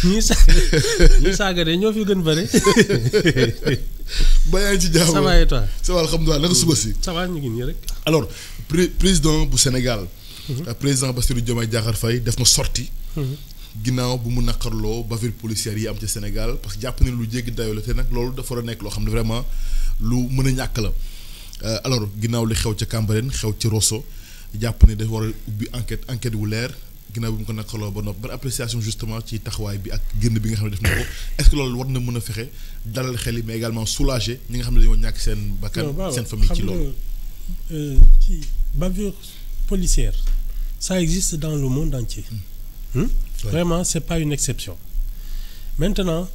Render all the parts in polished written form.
ñi saaga de ñoo fi gën bëri. ba yaa ngi ci jàmm ça va et toi. ça va alhamdulilah naka suba si. ça va ñu ngi nii rek. alors président bu Sénégal. président Bassirou Diomaye Diakhar Faye def na sortie. ginnaaw bu mu naqarloo bavure policière yi am ci Sénégal parce que jàpp ne lu jéggi dayoo la te nag loolu dafa war a nekk loo xam ne vraiment lu mën a ñàkk la alors ginnaaw li xew ca Cambérène xew ci Rosso jàpp ne dafa war a ubbi enquête wu leer ginnaaw bi mu ko naqarloo ba noppi ban appréciation justement ci taxawaay bi ak génn bi nga xam ne def na ko est-ce que loolu war na mën a fexe dalal xel yi mais également soulager ñi nga xam ne dañoo ñàkk seen bakkan seen famille ci loolu. ci bavure policière ça existe dans le monde entier. Vraiment, c'est pas une exception. Maintenant,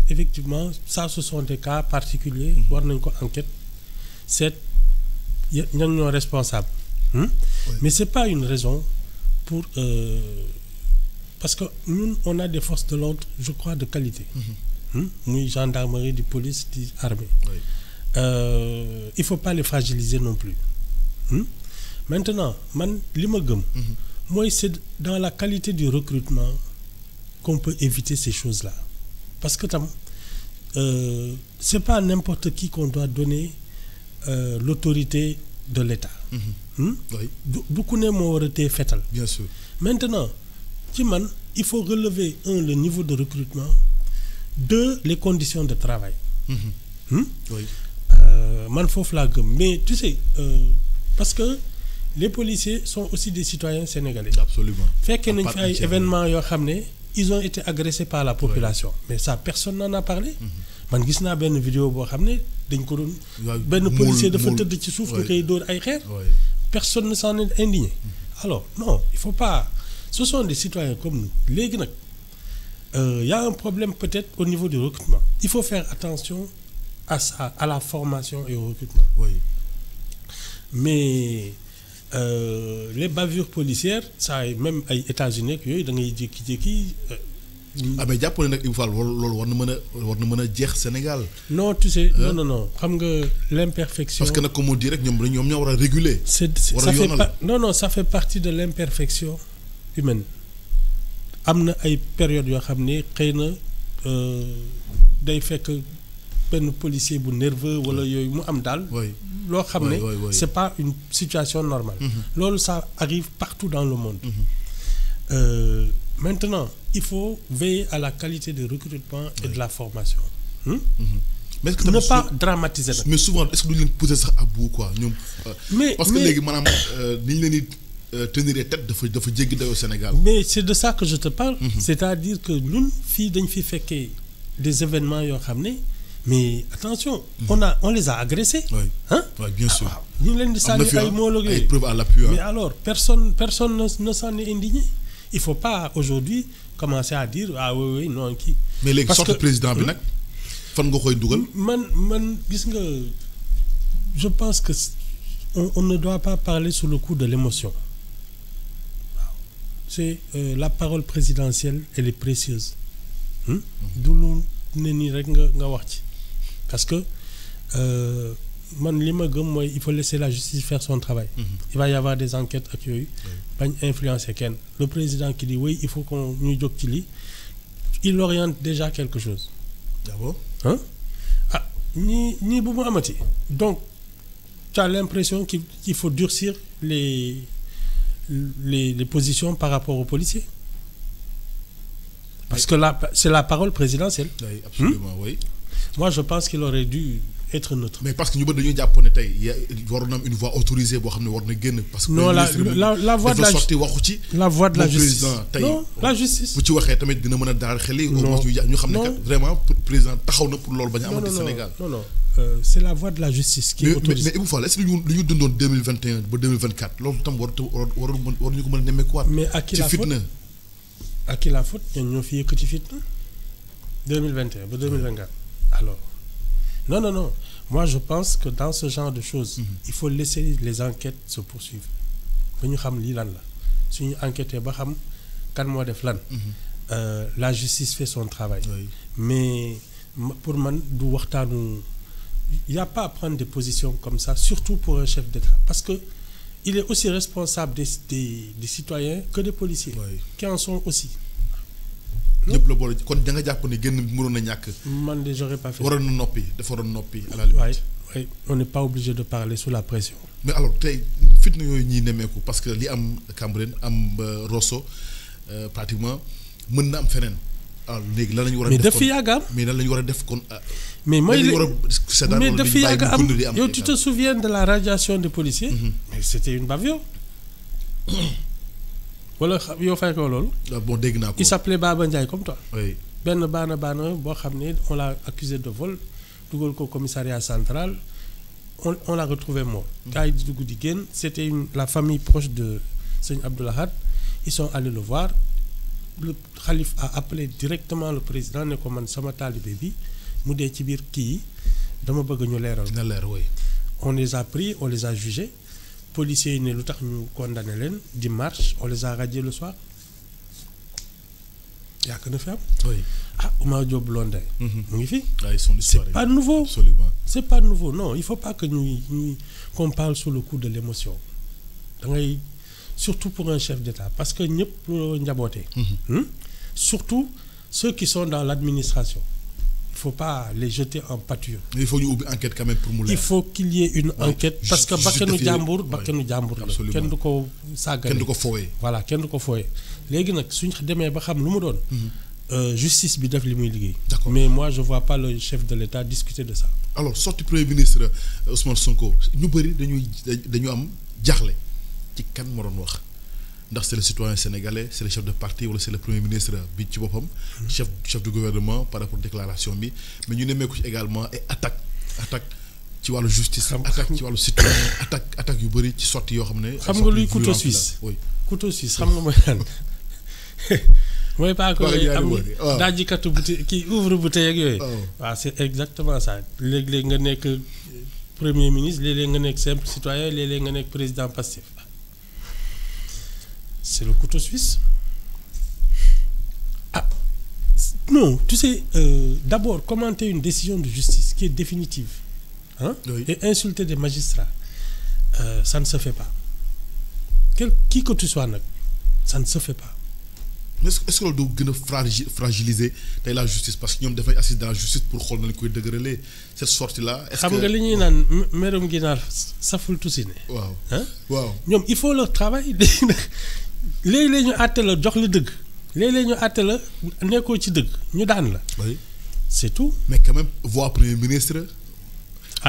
effectivement, ça, ce sont des cas particuliers. War nañ ko enquête. C'est ñan ñoo responsable. Mais c'est pas une raison pour parce que ñun on a des forces de l'ordre, je crois, de qualité. Muy gendarmerie, di police, di armée. Il faut pas les fragiliser non plus. Maintenant, man li ma gëm. Moi, c'est dans la qualité du recrutement qu'on peut éviter ces choses-là. Parce que c'est pas à n'importe qui qu'on doit donner l'autorité de l'État. Beaucoup ne moo war a tee fetal. Bien sûr. Maintenant, ci man, il faut relever le niveau de recrutement, les conditions de travail. Man foofu laa gëm mais tu sais parce que les policiers sont aussi des citoyens sénégalais. Absolument. Fekkee nañ fi ay événements yoo xam ne ils ont été agressés par la population. Mais ça personne n'en a parlé. Man gis naa benn vidéo boo xam ne dañ ko doon. benn policier dafa tëdd ci suuf ñu koy dóor ay xeer. Personne ne s'en est indigné. Alors non, il faut pas. Ce sont des citoyens comme nous. Léegi nag y a un problème peut-être au niveau du recrutement. Il faut faire attention à ça, à la formation et au recrutement. Mais les bavures policières ça même ay États-Unis ak yooyu da ngay jékki-jékki. mais jàpp ne nag Ibou Fall loolu war na mën a jeex Sénégal. non tu sais non xam nga l'imperfection. parce que nag comme on dit rek ñoom ñoo war a réguler. ça fait partie de l'imperfection humaine. am na ay périodes yoo xam ne xëy na day fekk benn policier bu nerveux wala yooyu mu am daal. loo xam ne c'est pas une situation normale. loolu ça arrive partout dans le monde. Maintenant il faut veiller à la qualité de recrutement et de la formation. mais est-ce que ne pas dramatiser nag. mais souvent est-ce que duñu leen pousser sax à bout quoi ñoom. parce que léegi maanaam ni ñu leen di tenir tête dafa jéggi dayoo Sénégal. mais c'est de ça que je te parle. C'est-à-dire que ñun fii dañ fi fekkee des événements yoo xam ne. Mais attention, on les a agressés. Oui, bien sûr. Ñu leen di sànni ay mots ay preuves à l'appui. Mais alors personne ne s'en est indigné. Il faut pas aujourd'hui commencer à dire oui non kii. mais léegi sorte président bi nag fan nga koy dugal. man gis nga je pense que on ne doit pas parler sous le coup de l'émotion. C'est la parole présidentielle elle est précieuse. du lu ne nii rek nga wax ci. Parce que man li ma gëm mooy il faut laisser la justice faire son travail. Il va y avoir des enquêtes ak yooyu. bañ influencer kenn. Le président qui dit oui il faut qu'on ñu jóg ci lii il oriente déjà quelque chose. D'abord. ñii bu mu amati. Donc tu as l'impression qu'il faut durcir les positions par rapport aux policiers. Parce que là c'est la parole présidentielle. Oui, absolument, oui. Moi je pense qu'il aurait dû être neutre. Mais parce que ñu bëri dañuy jàpp ne tey waroon na am une voix autorisée boo xam ne war na génn. parce que non la voix de la sorti waxu ci. la voix de la justice tey non la justice. bu ci waxee tamit dina mën a daal xel yi. non ñu xam ne kat vraiment président taxaw na pour loolu bañ a amati Sénégal. non c'est la voix de la justice. qui est autorisée mais Ibou Fall est-ce que lu ñu dundoon 2021 ba 2024 loolu tam waruñu ko mën a nemmeekuwaat. mais à qui la faute à qui la faute ñoo fi yëkkati fitna 2021 ba 2024 alors non moi je pense que dans ce genre de choses il faut laisser les enquêtes se poursuivre ba ñu xam lii lan la suñu enquêter ba xam kan moo def lan la justice fait son travail. Mais pour man du waxtaanu il y a pas à prendre des positions comme ça surtout pour un chef d'État parce que il est aussi responsable des citoyens que des policiers qui en sont aussi. ñëpp la boole kon da nga jàpp ni génn mënoon na ñàkk. man de j'aurais pas fait. waroon na noppi dafa waroon noppi à la limite. oui on n'est pas obligé de parler sous la pression. mais alors tey fitna yooyu ñuy nemmeeku parce que li am Cambérène am Rosso pratiquement mën na am feneen. alors léegi lan la ñu war a def mais daf fi yàgg am. mais lan la ñu war a def kon. mais mooy mais daf fi yàgg am yow tu te souviens de la radiation des policiers. mais c'était une bavure. wala yow fay ko loolu. bon dégg naa ko. il s'appelait Baba Ndiaye comme toi. oui benn baana boo xam ne on l'a accusé de vol dugal ko commissariat central on l'a retrouvé mort. gars yi di dugg di génn c'était la famille proche de Sëñ Abdou Lahad ils sont allés le voir le xalif a appelé directement le président ne ko man sama taalibe bi mu dee ci biir kii yi dama bëgg ñu leeral. na leer oui. on les a pris on les a jugés policiers yi ne lu tax ñu condamné leen dimanche on les a radiés le soir yàgg na fi am. oui Oumar Diop Blondin. mu ngi fi. c'est pas nouveau. absolument c'est pas nouveau non il faut pas que qu'on parle sous le coup de l'émotion da ngay surtout pour un chef d'État parce que ñëpp njabootee. surtout ceux qui sont dans l'administration. Il faut pas les jeter en pâture. il faut ñu ubbi enquête quand même pour mu leer. il faut qu'il y ait une enquête. parce que bakkanu jàmbur la kenn du ko sàggane. kenn du ko fooyee. voilà kenn du ko fooyee léegi nag suñ demee ba xam lu mu doon. justice bi def li muy liggéey. d'accord mais moi je vois pas le chef de l'État discuter de ça. alors sorti premier ministre Ousmane Sonko ñu bëri dañu am jaaxle ci kan moo doon wax. ndax c'est le citoyen sénégalais c'est le chef de parti wala c'est le premier ministre bi ci boppam. chef du gouvernement par rapport déclaration bi mais ñu nemmeeku ci également ay attaque ci wàllu justice. attaque ci wàllu citoyen attaque yu bëri ci sorti yoo xam ne. xam nga luy couteau suisse. oui couteau suisse xam nga mooy lan mooy pas que am daajikatu boutique kii ouvre bouteille ak yooyu. waaw c'est exactement ça léeg-léeg nga nekk premier ministre léeg-léeg nga nekk simple citoyen léeg-léeg nga nekk président Pastef. C'est le couteau suisse. Non, tu sais, d'abord, commenter une décision de justice qui est définitive oui. Et insulter des magistrats, ça ne se fait pas. Qui que tu sois, ça ne se fait pas. Mais est-ce que loolu du gën a fragiliser tey la justice parce que ñoom dafay assister dans la justice pour xool nañu koy dëgëralee cette sortie là. est-ce que xam nga li ñuy naan merum ginaar saful tusi ne. waaw waaw ñoom il faut leur travail léeg-léeg ñu àtte la jox la dëgg léeg-léeg ñu àtte la nekkoo ci dëgg ñu daan la. oui c'est tout. mais quand même voix premier ministre.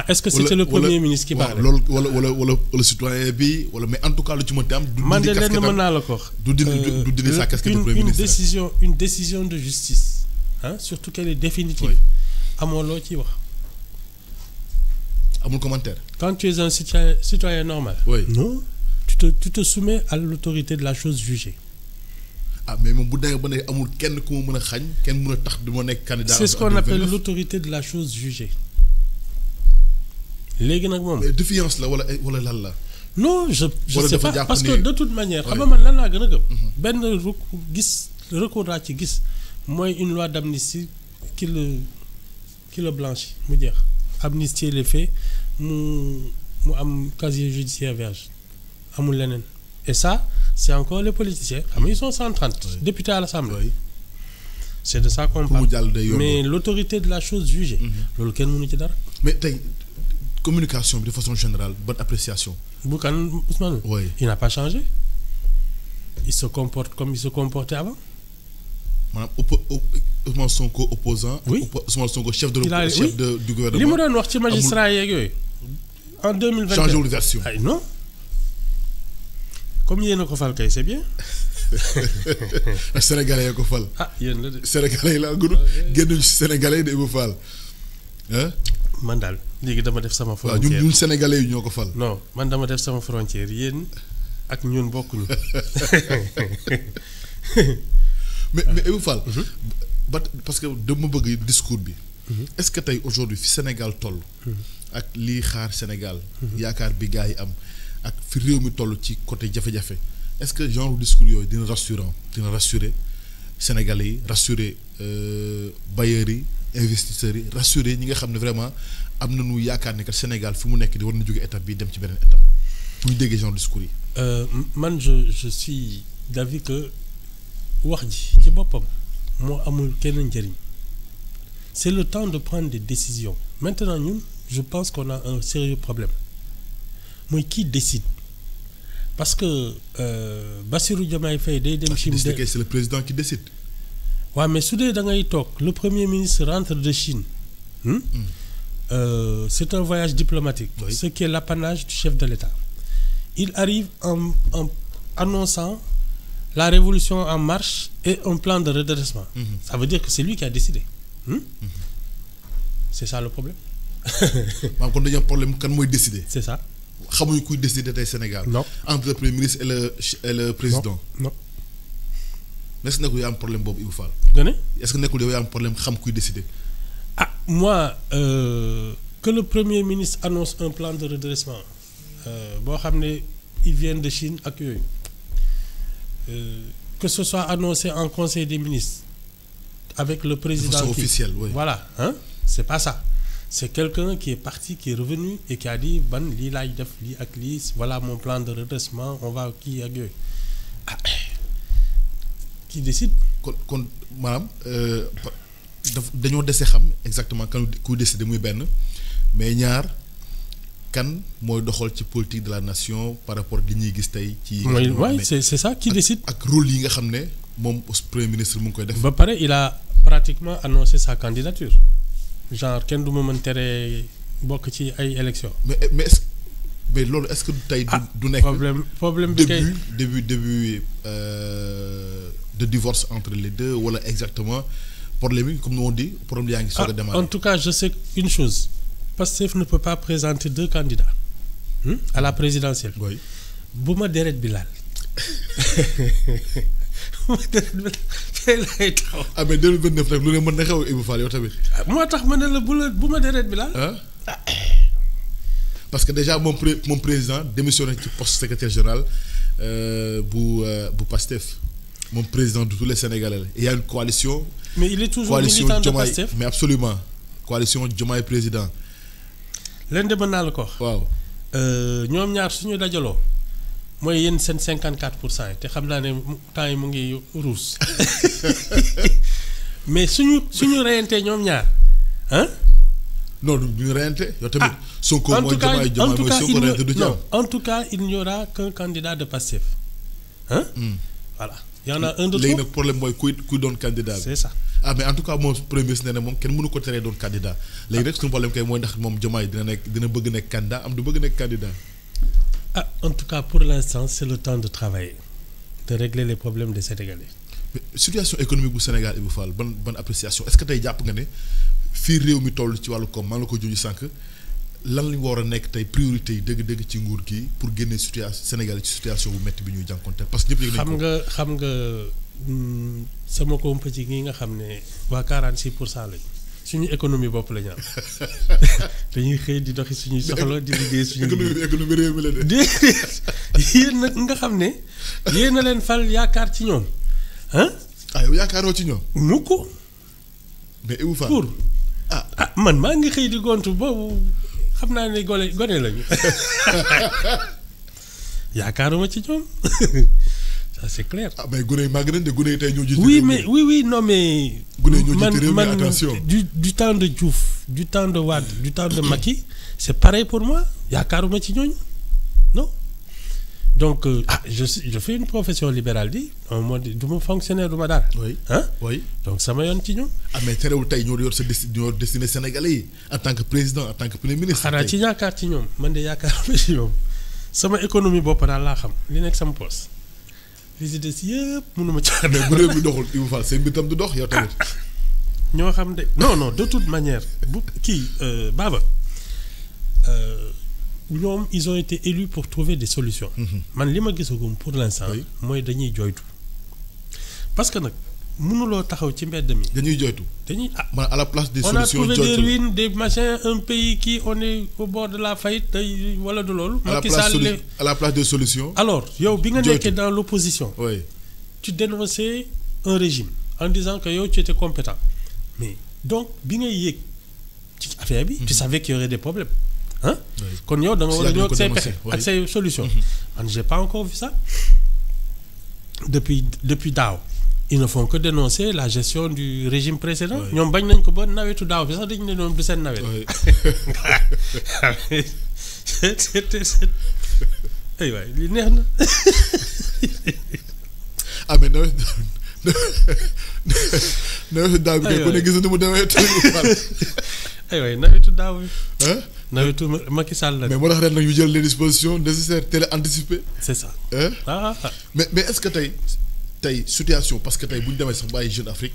est-ce que c'était le premier ministre qui parlait. loolu wala citoyen bi wala mais en tout cas lu ci mënti am. man de lenn mën naa la ko wax. du dindi sa casquette de premier ministre. une décision de justice surtout qu'elle est définitive. amoo loo ciy wax. amul commentaire. quand tu es un citoyen normal. oui non tu te soumets à l'autorité de la chose jugée. mais moom bu dee ba ne amul kenn ku ma mën a xañ kenn mën a tax du ma nekk candidat. c'est ce qu'on appelle l'autorité de la chose jugée. léegi nag moom. défiance la wala lan la. non je sais pas parce que de toute manière. xam nga oui. man lan laa gën a gëm. benn recours daa ci gis mooy une loi d'amnistie qui le blanchit mu jeex. amnistier les faits mu am casier judiciaire vierge amul leneen et ça c'est encore les politiciens xam nga ils sont 130 oui. députés à l'Assemblée. Oui. c'est de ça qu'on parle mais l'autorité de la chose jugée. loolu kenn mënu ci dara. mais tey. communication bi de façon générale bonne appréciation. bu kan Ousmane. oui il n'a pas changé. il se comporte comme il se comportait avant. maanaam Ousmane Sonko opposant. oui Ousmane Sonko chef du gouvernement. li mu doon wax ci magistrat yeeg yooyu. en 2021 changé wul version. ay non comme yéen a ko fal kay c'est bien. Sénégalais yi ko fal. yéen la de. Sénégalais yi laa gën a génnuñu si Sénégalais yi de bu fal. man daal léegi dama def sama frontière waaw ñun Sénégalais yi ñoo ko fal. non man dama def sama frontière yéen ak ñun bokkuñu. mais Ibou Fall. parce que dama bëgg discours bi. est-ce que tey aujourd'hui fi Sénégal toll. ak lii xaar Sénégal. yaakaar bi gars yi am ak fi réew mi toll ci côté jafe-jafe est-ce que genre discours yooyu dina rassurer Sénégalais yi rassurer bailleurs yi. investisseurs yi rassurer ñi nga xam ne vraiment am nañu yaakaar ne que Sénégal fi mu nekk di war na jóge étape bi dem ci beneen étape bu ñu déggee genre discours yi. man je suis d'avis que wax ji ci boppam moo amul kenn njëriñ c'est le temps de prendre des décisions maintenant ñun je pense qu'on a un sérieux problème mooy qui décide parce que Bassirou Diomaye Faye day dem Chine c'est le président qui décide. waaw mais su dee da ngay toog le premier ministre rentre de Chine c'est un voyage diplomatique ce qui est l'apanage du chef de l'État il arrive en annonçant la révolution en marche et un plan de redressement ça veut dire que c'est lui qui a décidé c'est ça le problème maanaam kon dañu am problème kan mooy décider. c'est ça xamuñu kuy décider tey Sénégal. non entre le premier ministre et le président. non est-ce que nekkul yaa am problème boobu Ibou Fall. est-ce que nekkul yow yaa am problème xam kuy décider. ah moi que le premier ministre annonce un plan de redressement boo xam ne il vient de Chine ak yooyu que ce soit annoncé en conseil des ministres avec le président de façon officielle, oui. Voilà hein c'est pas ça c'est quelqu'un qui est parti qui est revenu et qui a dit ban lii laay def lii ak lii voilà mon plan de redressement on va kii ak yooyu ah qui décide. kon maanaam dañoo dese xam exactement kan kuy décider muy benn mais ñaar kan mooy doxal ci politique de la nation par rapport ak li ñuy gis tey. ci mooy c'est ça qui décide. ak rôle yi nga xam ne moom premier ministre mu ngi koy def. ba pare il a pratiquement annoncé sa candidature genre kenn du ma mën tere bokk ci ay élections. mais loolu est-ce que tey du nekk. problème bi kay début de divorce entre les deux wala exactement problème yi comme on dit problème yaa ngi soog a démarrer. En tout cas je sais une chose Pastef ne peut pas présenter deux candidats à la présidentielle. oui bu ma deret bi laal. ah mais 2029 nag lu ne mën na xew Ibou Fall yow tamit. moo tax ma ne la bu ma deret bi laal. parce que déjà moom président démissionné ci poste secrétaire général bu Pastef moom président de tous les Sénégalais la il y a une coalition. mais il est toujours militant de Pastef mais absolument coalition Diomaye président. leen de mën naa la ko wax. waaw ñoom ñaar suñu dajaloo. mooy yéen seen 54% yi te xam naa ne temps yi mu ngi ruus mais suñu reyantee ñoom ñaar ah. non du ñu reyante yow tamit. Sonko mooy Diomaye mooy Sonko reyante du ci am. en tout cas il n'y aura qu'un candidat de Pastef ah. voilà y en a un de trop. léegi nag problème mooy kuy doon candidat bi. c'est ça ah mais en tout cas moom premier ministre nee na moom kenn mënu ko teree doon candidat léegi rek suñu problème kay mooy ndax moom Diomaye dina bëgg nekk candidat am du bëgg nekk candidat. Ah, en tout cas, pour l'instant, c'est le temps de travailler, de régler les problèmes des Sénégalais. Mais situation économique bu Sénégal Ibou Fall ban appréciation est-ce que tey jàpp nga ne fii réew mi toll ci wàllu koom maa ngi la ko junj sànq lan lañu war a nekk tey priorité yi dëgg-dëgg ci nguur gi pour génne Sénégal ci situation bu métti bi ñuy jànkonteel parce que ñëpp yëg nañu ko. xam nga sama compagnie gi nga xam ne waa 46% lañu. suñu économie bopp la ñu am dañuy xëy di doxi suñuy soxla di liggéey suñu économie réew mi la de. yéen nag nga xam ne yéen a leen fal yaakaar ci ñoom ah. yow yaakaaroo ci ñoom. mukk mais Ibou Fall pour man maa ngi xëy di gontu boobu xam naa ne gone lañu yaakaaruma ci ñoom. Ça c'est clair. Ah mais gune yi màgg nañ de gune yi tey ñoo jiite. oui non mais. gune yi ñoo jiite réew mi attention du temps de Diouf du temps de Wade du temps de Macky c'est pareil pour moi yaakaaruma ci ñooñu non donc je fais une profession libérale di moo di du ma fonctionnaire du ma dara. oui oui donc sama yoon ci ñoom. mais terewul tey ñoo yor sa destinée Sénégalais yi en tant que président en tant que premier ministre. xanaa ci yaakaar ci ñoom man de yaakaaruma ci ñoom sama économie bopp daal laa xam li nekk sama poste. li ci des yëpp mënuma caa. mais bu réew mi doxul Ibou Fall seen mbir tam du dox yow tamit. ñoo xam de non de toute manière bu kii Baba ñoom ils ont été élus pour trouver des solutions. man li ma gisagum pour l'instant. mooy dañuy joytu parce que nag mënuloo taxaw ci mbedd mi. dañuy joytu. man à la place des solutions on a trouvé des ruines des machins un pays qui on est au bord de la faillite tey wala du loolu. à la place des solutions. alors yow bi nga nekkee dans l'opposition. oui tu dénonçais un régime en disant que yow tu étais compétent mais donc bi ngay yéeg ci affaire bi. tu savais qu'il y aurait des problèmes ah. kon yow da nga war a ñëw ak say pexe ak say solutions. man j'ai pas encore vu ça depuis daaw ils ne font que dénoncer la gestion du régime précédent. ñoom bañ nañ ko ba nawetu daaw bi sax dañu ne noonu du seen nawet. ay waay li neex na. ah mais nawetu daaw bi kay ku ne gis na mu demee. ay waay nawetu daaw bi. nawetu Macky Sall la. mais moo tax ren nag ñu jël les dispositions nécessaires teel a anticiper. c'est ça. mais est-ce que tey situation parce que tey bu ñu demee sax bàyyi Jeune Afrique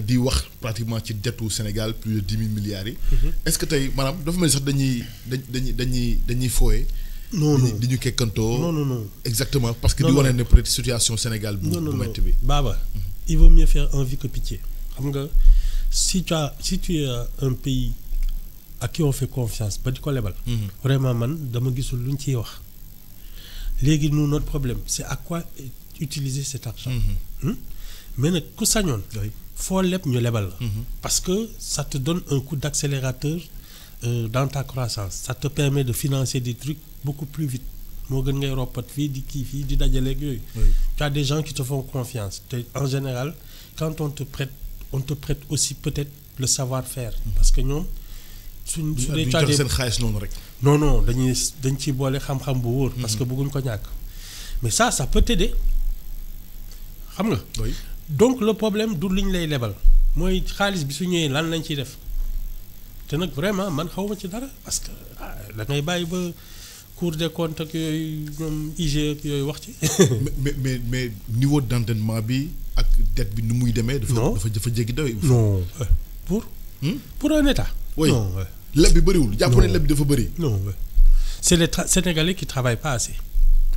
di wax pratiquement ci dettu Sénégal plus de 10 000 milliards yi. est-ce que tey maanaam dafa mel ni sax dañuy fooye. non di ñu kekkantoo. non exactement parce que di wane ne peut-être situation Sénégal bu métti bi. Baba il vaut mieux faire envie que pitié xam nga si tu es un pays à qui on fait confiance ba di ko lebal. vraiment man dama gisul luñ ciy wax. léegi nous notre problème c'est à quoi utiliser cet argent. mais nag ku sañoon. foo leb ñu lebal la. parce que ça te donne un coup d'accélérateur dans ta croissance ça te permet de financer des trucs beaucoup plus vite moo gën ngay roppat fii di kii fii di dajaleeg yooyu. tu as des gens qui te font confiance te en général quand on te prête aussi peut-être le savoir-faire. parce que ñoom suñ dee jox seen xaalis noonu rek. non dañ ciy boole xam-xam bu wóor. parce que bëgguñ ko ñàkk. mais ça peut t'aider xam nga. donc le problème du liñ lay lebal mooy xaalis bi su ñëwee lan lañ ciy def te nag vraiment man xawma ci dara parce que da ngay bàyyi ba Cour des comptes ak yooyu ñoom IGE ak yooyu wax ci. mais niveau d'endettement bi ak dette bi nu muy demee. dafa jéggi daw. non pour un État. oui non leb bi bëriwul. jàpp ne leb bi dafa bëri. non c'est les Sénégalais qui travaillent pas assez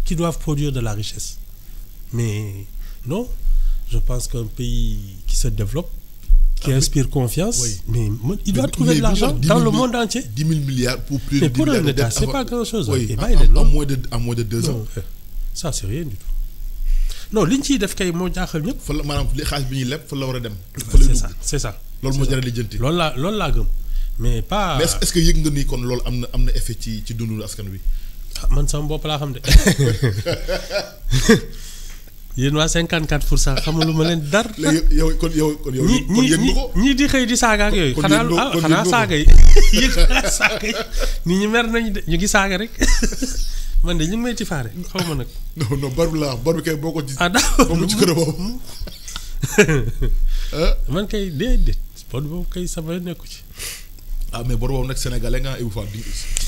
qui doivent produire de la richesse mais non je pense qu'un pays qui se développe qui inspire confiance mais il doit trouver de l'argent dans le monde entier. 10 000 milliards pour plus de 10 pour un État c'est pas grand-chose. en moins de 2 ans. ça c'est rien du tout non li ñu ciy def kay moo jaaxal ñëpp. fa la maanaam li xaalis bi ñuy leb fa la war a dem. c'est ça loolu moo jar a lijjanti. loolu laa gëm mais pas. mais est-ce que yëg nga ni kon loolu am na effet ci dundu askan wi. man sama bopp laa xam de. yéen waa 54% xamaluma leen dara. léegi yow kon yëg nga ko. ñii di xëy di saaga ak yooyu. xanaa saaga yi yéen saaga yi nit ñi mer nañu de ñu ngi saaga rek man de ñu ngi may tifaare xaw ma nag. non bar bi kay boo ko ci. d'accord boo ko ci kër boobu. man kay déedéet boobu kay sama nekku ci. mais bor boobu nag sénégalais nga Ibou Fall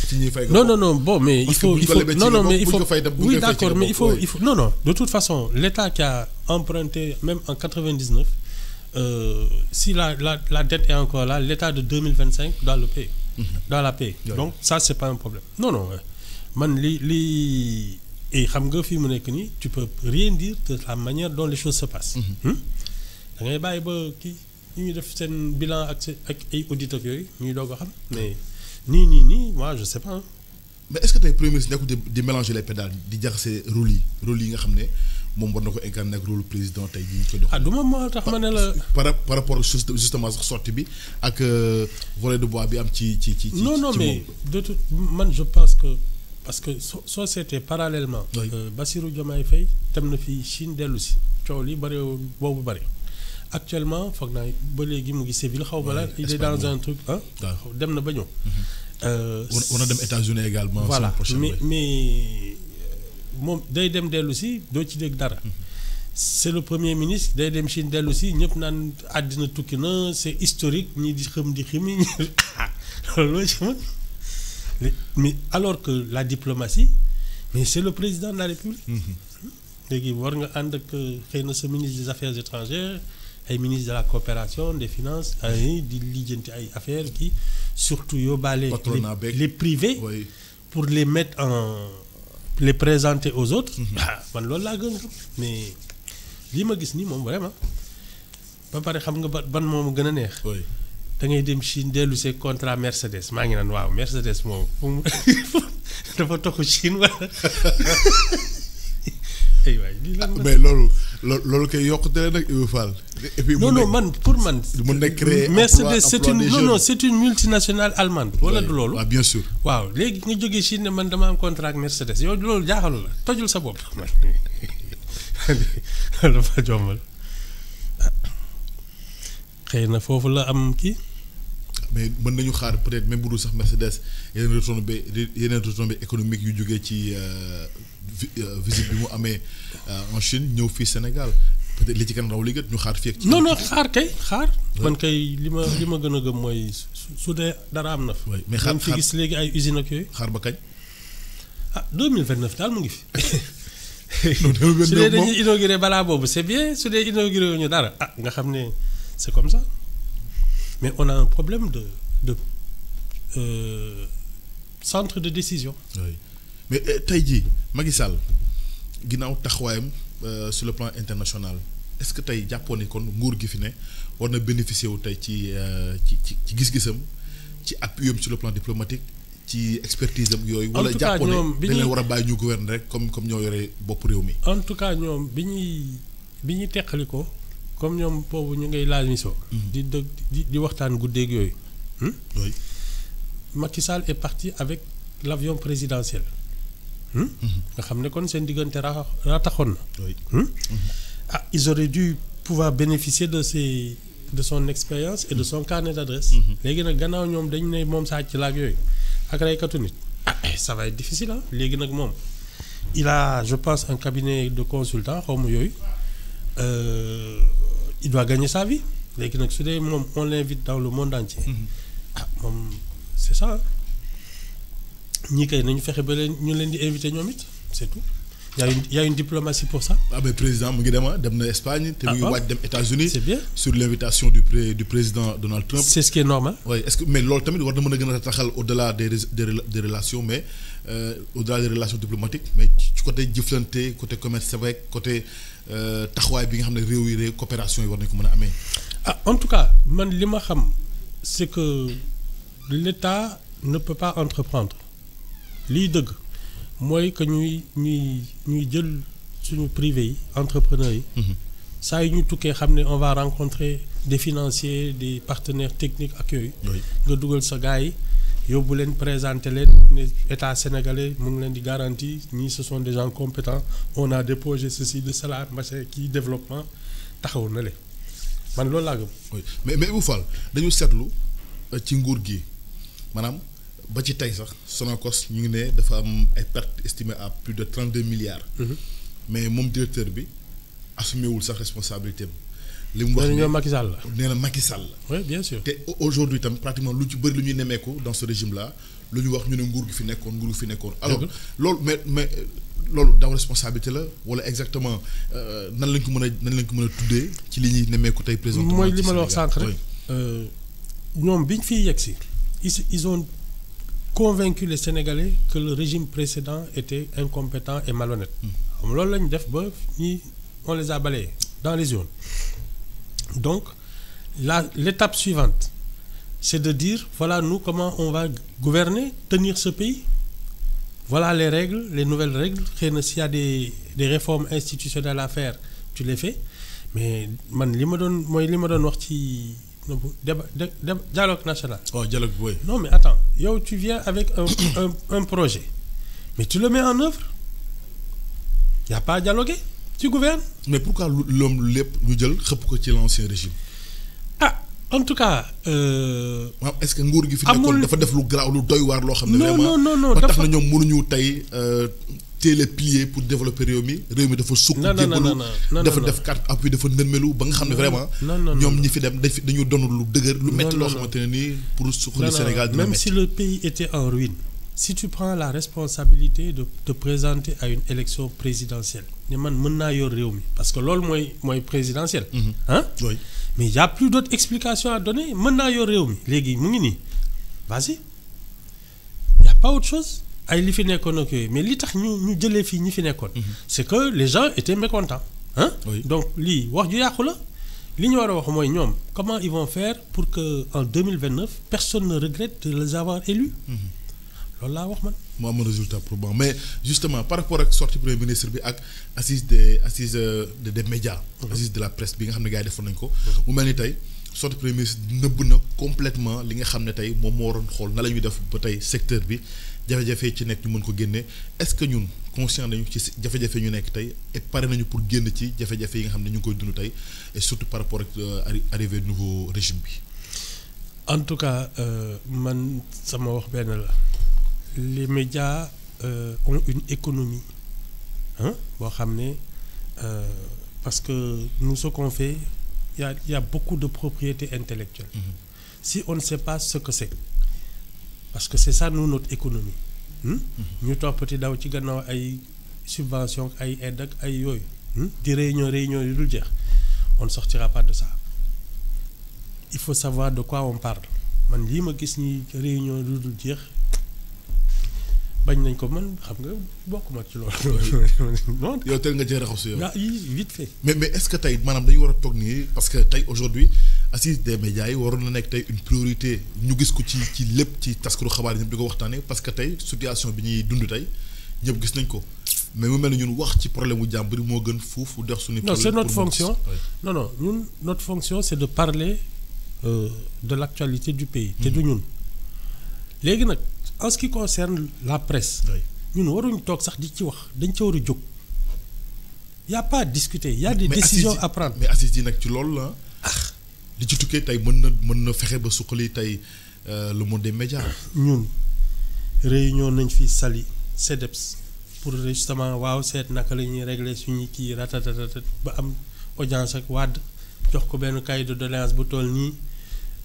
ci ñuy fay. non bon mais il faut oui d'accord mais il faut non de toute façon l'État qui a emprunté même en 99 si la dette est encore là l'État de 2025 doit le payer. doit la payer. donc ça c'est pas un problème. non man li et xam nga fii mu nekk nii tu peux rien dire de la manière dont les choses se passent. da ngay bàyyi ba kii. ñu ngi def seen bilan ak ay audit ak yooyu ñuy doog a xam mais nii moi je sais pas. mais est-ce que tey premier ministre nekkul di mélanger les pédales di jaxase rôle yi nga xam ne moom war na ko incarner ak rôle président tey jii ñu koy dox. du ma moo tax ma ne la. par rapport justement sax sortie bi ak volet de bois bi am ci. non mais de tout man je pense que parce que société parallèlement. Bassirou Diomaye Faye dem na fi Chine dellu si coow li bëri boobu bëri. actuellement foog naa ba léegi mu ngi Séville xaw ma la il est dans un truc dem na ba ñëw. war na dem États-Unis également. voilà mais moom day dem dellu si doo ci dégg dara. c'est le premier ministre day dem Chine dellu si ñëpp naan àddina tukki na c'est historique ñi di xam di ximi loolu ci mën mais alors que la diplomatie mais c'est le président de la République. léegi war nga ànd ak xëy na sa ministre des affaires étrangères. ay ministre de la coopération des finances ay di lijjanti ay affaires qui surtout yóbbaale les privés pour les mettre les présenter aux autres man loolu laa gën mais lii ma gis nii moom vraiment ba pare xam nga ban moomu gën a neex da ngay dem Chine dellu see contrat Mercedes maa ngi naan waaw Mercedes moom dafa toxu Chine wala mais loolu koy yokkute nag Ibou Fall. et puis non man pour man. mën na créer Mercedes c'est une multinationale allemande. wala du loolu. bien sûr. waaw léegi nga jógee Chine ne man dama am contrat ak Mercedes yow loolu jaaxalu la tojul sa bopp. dafa jombal. xëy na foofu la am kii. mais mën nañu xaar peut-être même bu dul sax Mercedes yeneen retombées économiques yu jógee ci visite bi mu amee en Chine ñëw fii Sénégal peut-être li ci kan raw li gët ñu xaar fii ak. non xaar kay xaar. man kay li ma gën a gëm mooy su dee dara am na fa. mais xaar fi gis léegi ay usines ak yooyu. xaar ba kañ. 2029 daal mu ngi fi. non 2029 su dee dañuy inauguré balaa boobu c'est bien su dee inauguré wu ñu dara nga xam ne c'est comme ça. mais on a un problème de centre de décision. oui mais tey jii Macky Sall ginnaaw taxawaayam sur le plan international est-ce que tey jàppoon ni kon nguur gi fi ne war na bénéficier wu tey ci gis-gisam ci appui sur le plan diplomatique ci expertise am yooyu. wala jàppoon ne dañ leen war a bàyyi ñu gouverner rek comme ñoo yore bopp réew mi. en tout cas ñoom bi ñuy teqali ko. comme ñoom boobu ñu ngay laal mission. di waxtaan guddeeg yooyu. oui. Macky Sall est parti avec l'avion présidentiel. nga xam ne kon seen diggante rataxoon na. oui. ils auraient dû pouvoir bénéficier de son expérience et de son carnet d'adresse. léegi nag gannaaw ñoom dañu ne moom sàcc la ak yooyu ak reykatu nit. ça va être difficile léegi nag moom il a je pense un cabinet de consultants xaw ma yooyu. Il doit gagner sa vie léegi nag su dee moom on l'invite dans le monde entier. moom c'est ça ñii kay nañu fexe ba ñu leen di invité ñoom it c'est tout. y a une diplomatie pour ça. mais président mu ngi dem na Espagne. te mu ngi waaj dem États-Unis c'est bien sur l'invitation du président Donald Trump. c'est ce qui est normal. oui est-ce que mais loolu tamit war na mën a gën a taxal au-delà des relations mais au-delà des relations diplomatiques mais ci côté jëflante côté commerce avec côté taxawaay bi nga xam ne réew yi coopération yi war nañ ko mën a amee. en tout cas man li ma xam c'est que l'État ne peut pas entreprendre liy dëgg mooy que ñuy jël suñu privé yi entrepreneurs yi. saa yu ñu tukkee xam ne on va rencontrer des financiers des partenaires techniques ak yooyu. nga dugal sa gars yi yóbbu leen présenter leen ne état sénégalais mu ngi leen di garantie ñii ce sont des gens compétents on a déposé ceci de cela machin kii développement taxaw na le man loolu laa gëm. oui mais Ibou Fall dañu seetlu ci nguur gi maanaam ba ci tey sax Sonacos ñu ngi ne dafa am ay pertes estimées à plus de 32 milliards. mais moom directeur bi assumé wul sax responsabilité am. li mu wax nee na Macky Sall la. nee na Macky Sall la. oui bien sûr. te aujourd'hui tam pratiquement lu ci bëri lu ñuy nemmeeku dans ce régime là lu ñu wax ñu ne nguur gi fi nekkoon. alors loolu mais loolu daw responsabilité la wala exactement nan lañ ko mën a tuddee ci li ñuy nemmeeku tey présentement. mooy li ma la wax sànq rek. ñoom biñ fiy yegg si ils ont convaincu les Sénégalais que le régime précédent était incompétent et malhonnête. xam loolu lañ def ba ñi on les a balayés dans les urnes. Donc, l'étape suivante, c'est de dire, voilà nous comment on va gouverner, tenir ce pays. Voilà les règles, les nouvelles règles. S'il y a des réformes institutionnelles à faire, tu les fais. Mais man li ma doon wax ci dialogue national. Oh, dialogue, oui. Non, mais attends, yow tu viens avec un projet. Mais tu le mets en œuvre. Il n'y a pas à dialoguer. Tu gouvernes. Mais pourquoi l'homme lépp ñu jël xëpp ko ci l'ancien régime. En tout cas. est-ce que nguur gi fi nekkoon dafa def lu garaaw lu doy waar loo xam ne. vraiment non ba tax na ñoom mënuñu tey téele plier pour développer réew mi dafa sukk. dafa def carte appui dafa nërmelu ba nga xam ne vraiment. ñoom ñi fi dem dañu doon lu dëgër. lu metti loo xamante ne nii pour suqali Sénégal dina même si le pays était en ruine. Si tu prends la responsabilité de te présenter à une élection présidentielle ne man mën naa yor réew mi parce que loolu mooy présidentielle. Oui. Mais il y a plus d'autres explications à donner mën naa yor réew mi léegi mu ngi nii vas-y il y a pas autre chose ay li fi nekkoon ak yooyu mais li tax ñu jëlee fii ñi fi nekkoon. c'est que les gens étaient mécontents Oui. donc lii wax ju yàqu la li ñu war a wax mooy ñoom comment ils vont faire pour que en 2029 personne ne regrette de les avoir élus. loolu laa wax man. mu am résultat probant mais justement par rapport ak sortie premier ministre bi ak assise des médias. assise de la presse bi nga xam ne gars yi defoon nañu ko. mu mel ni tey sortie premier ministre nëbb na complètement li nga xam ne tey moom moo waroon xool na la ñuy def ba tey secteur bi jafe-jafe ci nekk ñu mën ko génne est-ce que ñun conscient nañu ci jafe-jafe ñu nekk tey et pare nañu pour génn ci jafe-jafe yi nga xam ne ñu ngi koy dund tey et surtout par rapport ak arrivée nouveau régime bi. En tout cas man sama wax benn la les médias ont une économie boo xam ne parce que nous ce qu'on fait il y a beaucoup de propriété intellectuelle. Si on ne sait pas ce que c'est parce que c'est ça nous notre économie. ñu toppati daw ci gannaaw ay subventions ay aides ak ay yooyu. di réunion yu dul jeex on ne sortira pas de ça. Il faut savoir de quoi on parle man lii ma gis ni réunion yu dul jeex bañ nañ ko man xam nga bokkuma ci loolu. non yow teel nga cee raxasu yow. ah vite fait. mais est-ce que tey maanaam dañu war a toog nii parce que tey aujourd'hui assise des médias yi waroon na nekk tey une priorité ñu gis ko ci lépp ci taskatu xabaar yi ñëpp di ko waxtaanee parce que tey situation bi ñuy dund tey ñëpp gis nañ ko mais mu mel ni ñun wax ci problème mu jàmbur moo gën fuuf def suñu. non c'est notre fonction non ñun notre fonction c'est de parler de l'actualité du pays. te du ñun léegi nag en ce qui concerne la presse. ñun waruñu toog sax di ci wax dañ ca war a jóg. y a pas à discuter y a des décisions à prendre. mais assise yi nag ci loolu la. li ci tukkee tey mën na fexe ba suqali tey le monde des médias. ñun réunion nañ fi Saly CDEPS pour justement waaw seet naka la ñuy régler suñu kii ratatata ba am audience ak Wade jox ko benn cahier de doléance bu toll nii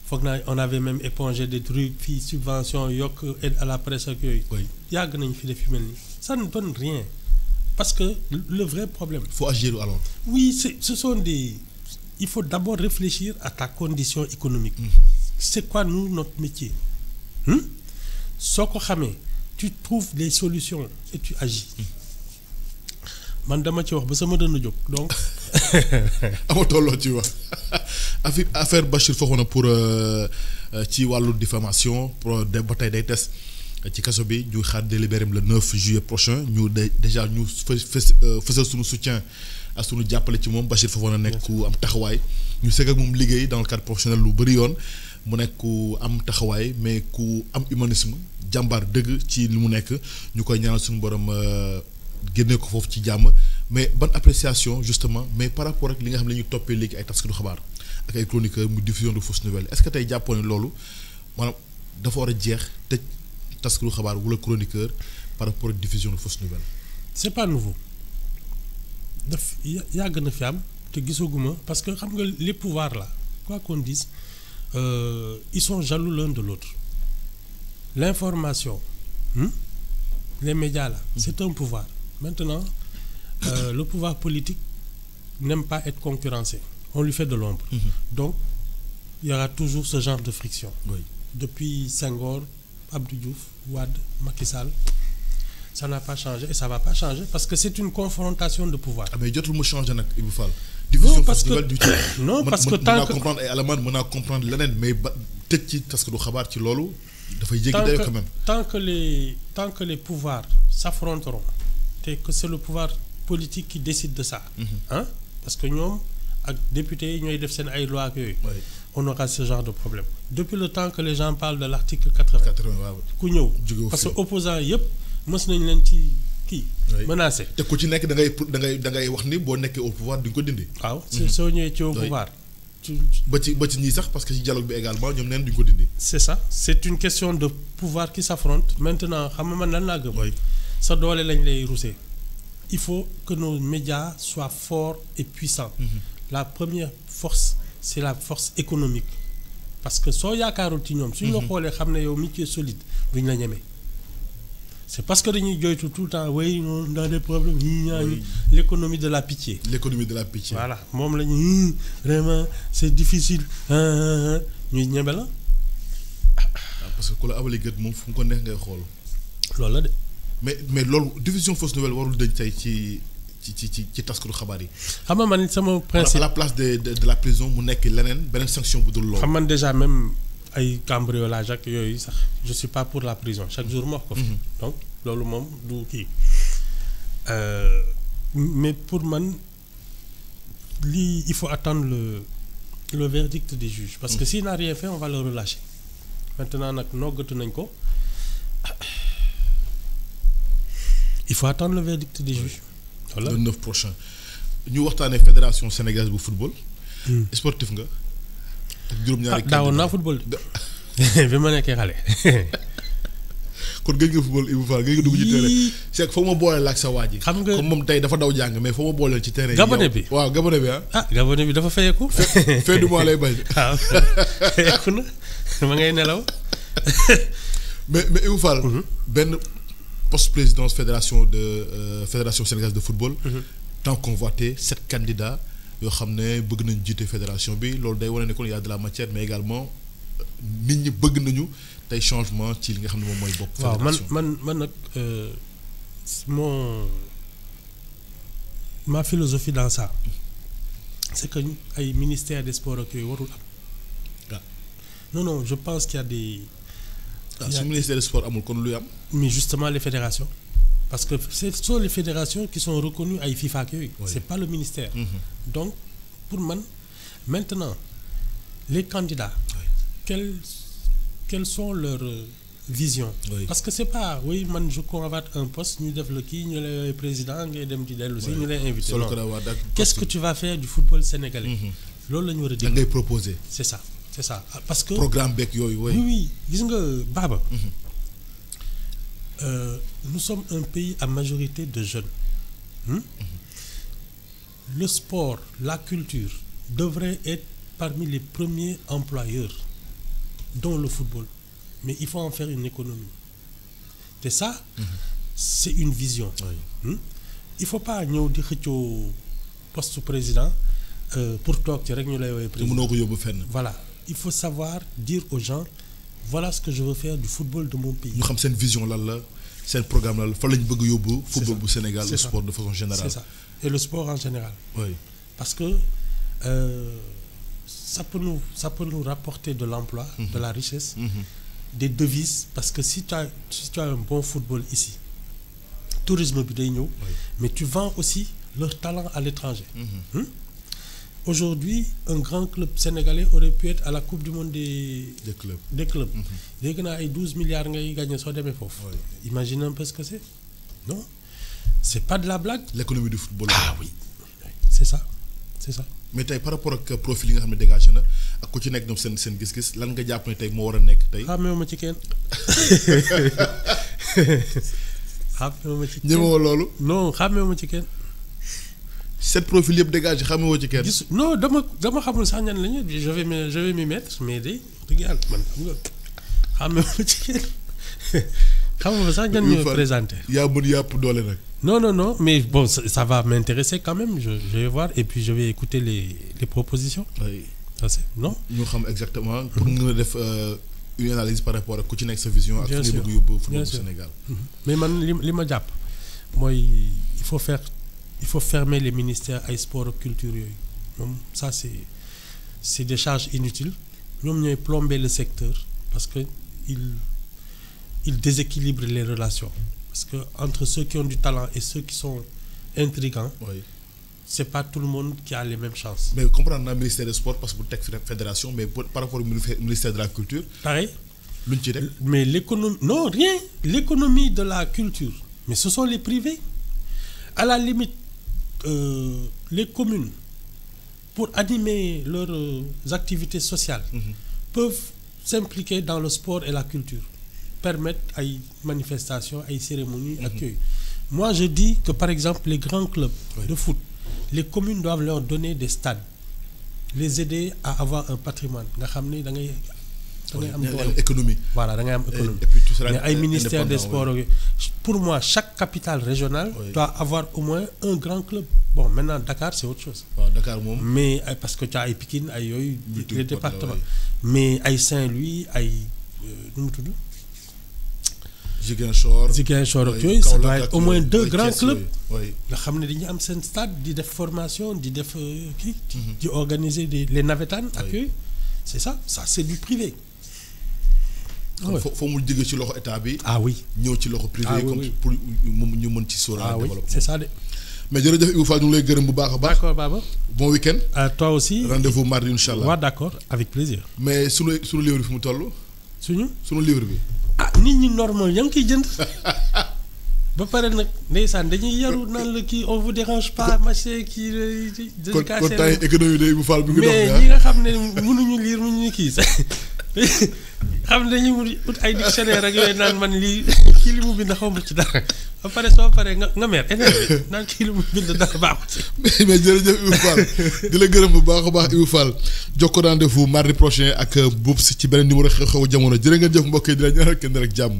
foog naa on avait même épongé des trucs fii subvention yokk aide à la presse ak yooyu. yàgg nañ fi def yu mel nii ça ne donne rien parce que le vrai problème. il faut agir alors. oui ce sont des. Il faut d'abord réfléchir à ta condition économique. C'est quoi nous notre métier. soo ko xamee tu trouves des solutions et tu agis. man dama ci wax ba sama dënn jóg donc. amatoo loo ci wax affaire Bachir Fofana pour ci wàllu diffamation pour ba tey day tes ci kaso bi ñu xaar délibéré le 9 juillet prochain ñu déjà ñu fësal suñu soutien ak suñu jàppale ci moom Bachir Fofana nekk ku am taxawaay ñu sëgg ak moom liggéey dans le cadre professionnel lu bëri yoon mu nekk ku am taxawaay mais ku am humanisme jàmbaar dëgg ci li mu nekk ñu koy ñaanal suñu borom génne ko foofu ci jàmm mais ban appréciation justement mais par rapport ak li nga xam ne la ñuy toppee léegi ay taskatu xabaar ak ay chroniqueurs mu diffusion de fausses nouvelles est-ce que tey jàppoon ne loolu maanaam dafa war a jeex tëj taskatu xabaar wala chroniqueur par rapport ak diffusion de fausses nouvelles. c'est pas nouveau daf yàgg na fi am te gisaguma parce que xam nga les pouvoirs là quoi qu'on dise ils sont jaloux l'un de l'autre l'information les médias là c'est un pouvoir maintenant le pouvoir politique n'aime pas être concurrencé on lui fait de l'ombre donc il y aura toujours ce genre de friction depuis Senghor Abdou Diouf Wade Macky Sall ça n'a pas changé et ça va pas changer parce que c'est une confrontation de pouvoir. mais jotul mu changer nag Ibou Fall. non parce que non parce que tant que mën naa comprendre ay éléments mën naa comprendre leneen mais ba tëj ci taskatu xabaar ci loolu. dafay jéggi dayo quand même. tant que les pouvoirs s'affronteront te que c'est le pouvoir politique qui décide de ça. parce que ñoom ak députés yi ñooy def seen ay lois ak yooyu. on aura ce genre de problème depuis le temps que les gens parlent de l'article 80. ku ñëw parce que opposants yëpp mës nañ leen ci kii. menacé te ku ci nekk da ngay wax ni boo nekkee au pouvoir di nga ko dindi. waaw soo ñëwee ci au pouvoir. ba ci ñii sax parce que ci dialogue bi également ñoom neen duñ ko dindi. c'est ça c'est une question de pouvoir qui s'affronte maintenant xam nga man lan laa gëm. sa doole lañ lay rusee. il faut que nos médias soient forts et puissants. La première force c'est la force économique parce que soo yaakaarul ci ñoom. suñ la xoolee xam ne yow mi ci solide duñ la ñeme. c'est parce que dañuy joytu tout le temps oui on a des problèmes l'économie de la pitié. l'économie de la pitié. voilà moom la ñu vraiment c'est difficile ñuy ñeme la. parce que ku la abali gët moom fu mu ko neex ngay xool. loolu la de. mais loolu diffusion fausse nouvelle warul dëñ tey ci taskatu xabaar yi. xam nga man sama principe à la place de la prison mu nekk leneen beneen sanction bu dul loolu. xam man déjà même. ay cambriolage ak yooyu sax je suis pas pour la prison chaque jour ma wax ko fi donc loolu moom du kii mais pour man lii il faut attendre le verdict des juges parce que s'il n'a rien fait on va le relâcher maintenant nag noggatu nañ ko il faut attendre le verdict des juges. Voilà. Le 9 prochain ñu waxtaanee fédération sénégalaise bu football. sportif nga. ak juróom-ñaari daawoon naa football bi ma nekkee xale. kon gëj nga football Ibou Fall gëj nga dugg ci terrain. c'est que foo ma boole la ak sa waa ji. xam nga comme moom tey dafa daw jàng mais foo ma booleel ci terrain. Gabonais bi waaw Gabonais bi Gabonais bi dafa fayeeku. fin du mois lay bañ. waaw fayeeku na ma ngay nelaw. mais Ibou Fall. benn poste présidence fédération sénégalaise de football. tant convoité 7 candidats yoo xam ne bëgg nañu jiite fédération bi loolu day wane ne kon y a de la matière mais également nit ñi bëgg nañu tey changement ci li nga xam ne moom mooy bopp. fédération waaw man nag ma philosophie dans ça c'est que ay ministère des sports ak yooyu warul am. non je pense qu'il y a des. su ministère des sports amul kon luy am. mais justement les fédérations. Parce que ce sont les fédérations qui sont reconnues à FIFA. Oui. C'est pas le ministère. Donc, pour moi, maintenant, les candidats, quelles sont leurs visions? Parce que c'est pas, man, je convoite un poste, nous devons le président, nous l'avons invité. Qu'est-ce que tu vas faire du football sénégalais? L'on proposer. C'est ça. Parce que. Programme bec yoy. Oui. Baba. Nous sommes un pays à majorité de jeunes. Le sport, la culture devraient être parmi les premiers employeurs, dont le football. Mais il faut en faire une économie. Et ça, c'est une vision. Il ne faut pas nous dire que poste président pour toi que tu es président. Voilà. Il faut savoir dire aux gens. Voilà ce que je veux faire du football de mon pays. Nous avons cette vision là, c'est un programme là. Il faut le football du Sénégal, le sport de façon générale. C'est ça. Et le sport en général. Oui. Parce que ça peut nous rapporter de l'emploi, de la richesse, des devises. Parce que si tu as un bon football ici, tourisme bidéo, mais tu vends aussi leur talent à l'étranger. Aujourd'hui, un grand club sénégalais aurait pu être à la Coupe du Monde des clubs. Dès qu'on a 12 milliards gagné sur des méfofs. Imagine un peu ce que c'est. Non, c'est pas de la blague. L'économie du football. Ah oui, c'est ça. Mais par rapport au profil que vous dégagez, à côté de nous, c'est une gis-gis. Lan nga japp ne tay mo wara nek tay. Xamewuma ci kenn. Xamewuma ci kenn. Ñëmo lolu? Non, xamewuma ci kenn. Cette profil yëpp dégagé xamewoo ci kenn. Non dama xamul sax ñan lañu je vais m'y mettre mais de dëgg yàlla man xam nga xamewuma ci kenn xamuma sax ñan ñu présenté. yaa mën yàpp doole nag. Non mais bon ça va m'intéresser quand même je vais voir et puis je vais écouter les propositions. Oui. Ça c'est non. ñu xam exactement pour nga def une analyse par rapport ak ku ci nekk sa vision. ak fu nga bëgg yóbbu football Sénégal. Mais man li ma jàpp mooy il faut fermer les ministères à sport et culture. Ça, c'est des charges inutiles. Nous devons plomber le secteur parce qu'il déséquilibre les relations. Parce que entre ceux qui ont du talent et ceux qui sont intrigants, c'est pas tout le monde qui a les mêmes chances. Mais comprendre le ministère des Sports parce que vous êtes fédération, mais par rapport au ministère de la Culture. Pareil. Mais l'économie. Non, rien. L'économie de la culture. Mais ce sont les privés. À la limite, les communes, pour animer leurs activités sociales, peuvent s'impliquer dans le sport et la culture, permettre à manifestations, à cérémonies, accueil. Moi, je dis que, par exemple, les grands clubs de foot, les communes doivent leur donner des stades, les aider à avoir un patrimoine. Économie. Voilà, économie. Et puis tout ça. Mais un ministère des Sports. Pour moi, chaque capitale régionale doit avoir au moins un grand club. Bon, maintenant, Dakar, c'est autre chose. Dakar, mais parce que tu as Pikine, les départements. Mais à Saint-Louis, à Ziguinchor, ça doit être au moins 2 grands clubs. Ils ont un stade, des formations, qui organiser les navétanes, accueil. C'est ça, c'est du privé. Faut mu jóge ci loxo état bi. Ah oui. ñëw ci loxo privé comme pour ñu mën ci sóoraale développement. C'est ça. Mais jërëjëf Ibou Fall ñu ngi lay gërëm bu baax a baax. D'accord Baba. Bon week-end. À toi aussi. Rendez-vous mardi inchallah. Ouais, d'accord, avec plaisir. Mais sunu livre bi fu mu toll. Sunu livre bi. Ah nit ñi normal yaa ngi koy jënd. ba pare nag ndeysaan dañuy yaru naan la kii on vous dérange pas machin kii. kon tay économie day bu faal bi ngi dox mais ñi nga xam ne mënuñu lire mënuñu kii sax xam ne dañuy ut ay dictionnaire rek yooyu naan man lii kii li mu bind xaw ma ci dara ba pare soo paree nga mer énervé naan kii li mu bind dara baaxu ci. mais jërëjëf Ibou Fall di la gërëm bu baax a baax Ibou Fall jox ko rendez-vous mardi prochain ak Boubs ci beneen numéro xew-xewu jamono jërë ngeen jëf mbokk yi di la ñaanal kenn rek jàmm.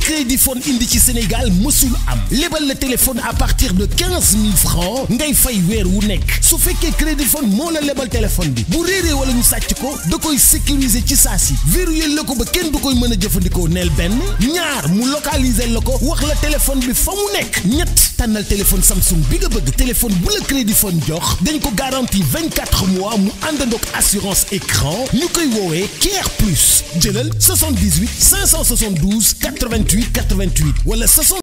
Crédifone indi ci Sénégal mësul am lebal le téléphone à partir de 15 000 francs ngay fay weer wu nekk su fekkee Crédifone moo la lebal téléphone bi bu réeree wala ñu sàcc ko da koy sécuriser ci saa si verrouiller la ko ba kenn du koy mën a jëfandikoo neel benn ñaar mu localiser la ko wax la téléphone bi fa mu nekk ñett tànnal téléphone Samsung bi nga bëgg téléphone bu la Crédifone jox dañ ko garantie 24 mois mu àndandoog assurance écran ñu koy woowee Care Plus jëlal 78 572 88 88 wala 60